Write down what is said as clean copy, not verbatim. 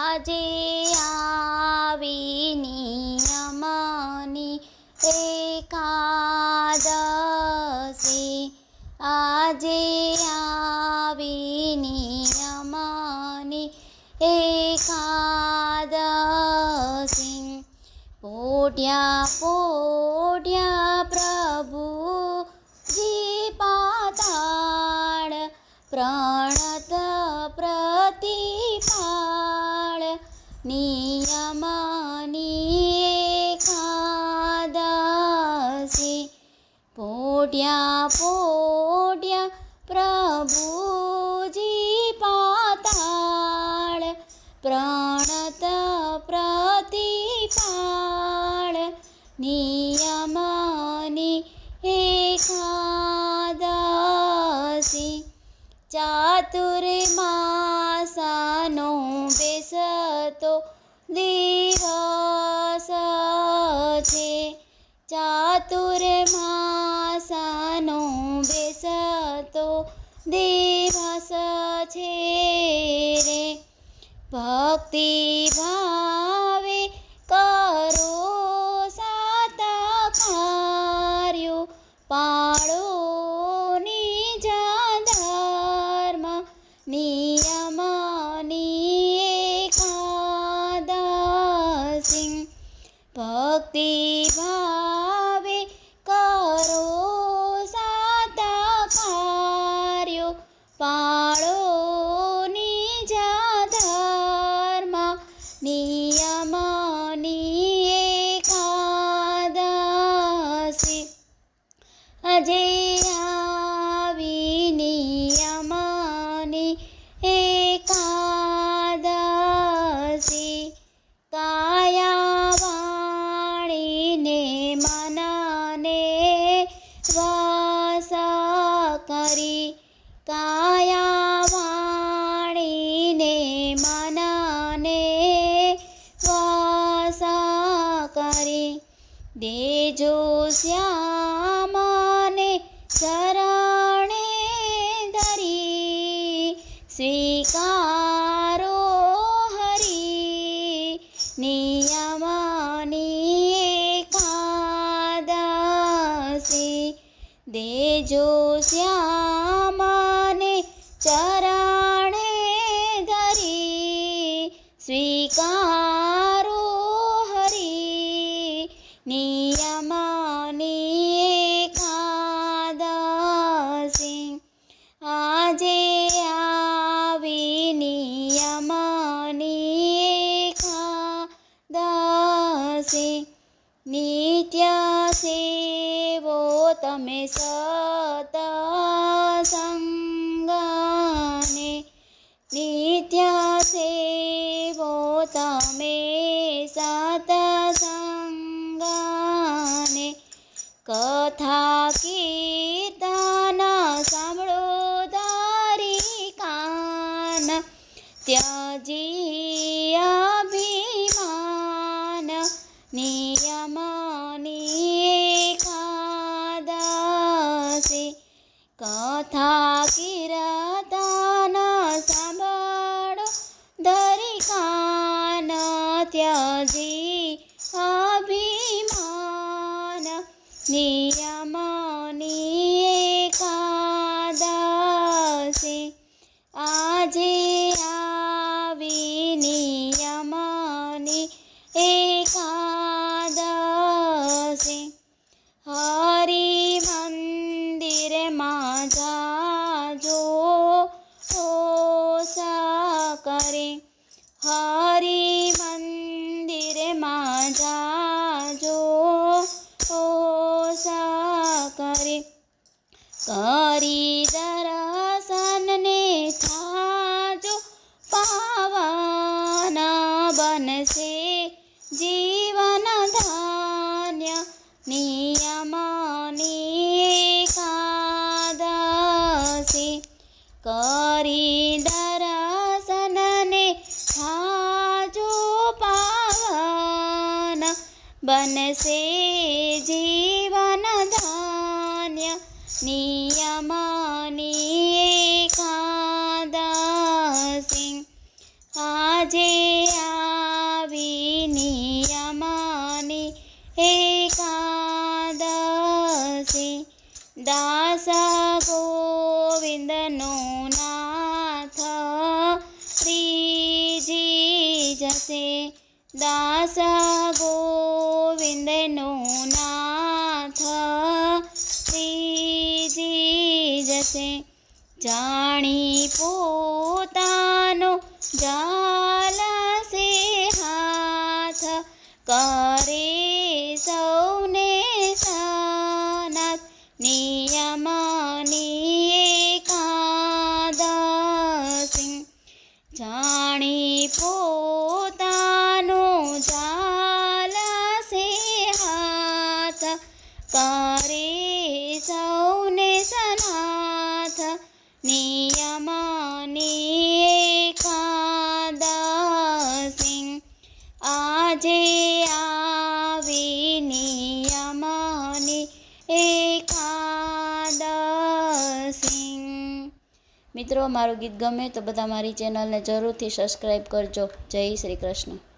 આજે આવી નિયમની એકાદશી, આજે આવી નિયમની એકાદશી, પોઢ્યા પોઢ્યા પ્રભુજી પાતાળ, પ્રણત પ્રતિપાળ, નિયમની એકાદશી, પોઢ્યા પોઢ્યા પ્રભુજી પાતાળ, પ્રણત પ્રતિપાળ, નિયમની એકાદશી, ચાતુર્માસનો બેસતો દિવસ છે, ચાતુર્માસનો બેસતો દિવસ છે રે, ભક્તિ ભાવે કરો સાત કાર્યો, પાળો નિજ ધર્મ, નિયમની એકાદશી, ભક્તિ ભાવે કરો સાત કાર્યો, પાળો નિજ ધર્મ, નિયમની એકાદશી, આજે આવી નિયમની એકાદશી, કાયા વાણીને મનને વશ કરી, કાયા વાણીને મનને વશ કરી, દેજો શ્યામને શરણે ધરી, સ્વીકારો હરી, નિયમની એકાદશી, દેજો શ્યામને ચરણે ધરી, સ્વીકારો હરી, નિયમની એકાદશી, આજે આવી નિયમની એકાદશી, નિત્ય સેવો તમે સતસંગને, નિત્ય સેવો તમે સતસંગને, કથા કીર્તન સાંભળો ધરી કાન, ત્યજી અભિમાન, નિયમની એકાદશી, કથા કીર્તન સાંભળો ધરી કાન, ત્યજી અભિમાન, નિયમની એકાદશી, આજે આવી નિયમની એકાદશી, હરિ મંદિરમાં જાજો ઓસા કરે, હરિ મંદિરમાં જાજો ઓસા કરે, કરી દર્શનને થાજો પાવન, બનશે જીવન ધન્ય, નિયમની એકાદશી, કરી દર્શનને થાજો પાવન, બનશે જીવન ધન્ય, નિયમની એકાદશી, આજે દાસ ગોવિંદનો નાથ ત્રીજી જશે. જાણી પોતાનો જાલશે હાથ, કરે સૌને સનાથ નિયમની એકાદશી. જાણી પોતાનો જાલશે હાથ, કરે સૌને સનાથ નિયમની એકાદશી. આજે આવી નિયમની એકાદશી. મિત્રો, મારું ગીત ગમે તો બધા મારી ચેનલને જરૂરથી સબસ્ક્રાઈબ કરજો. જય શ્રી કૃષ્ણ.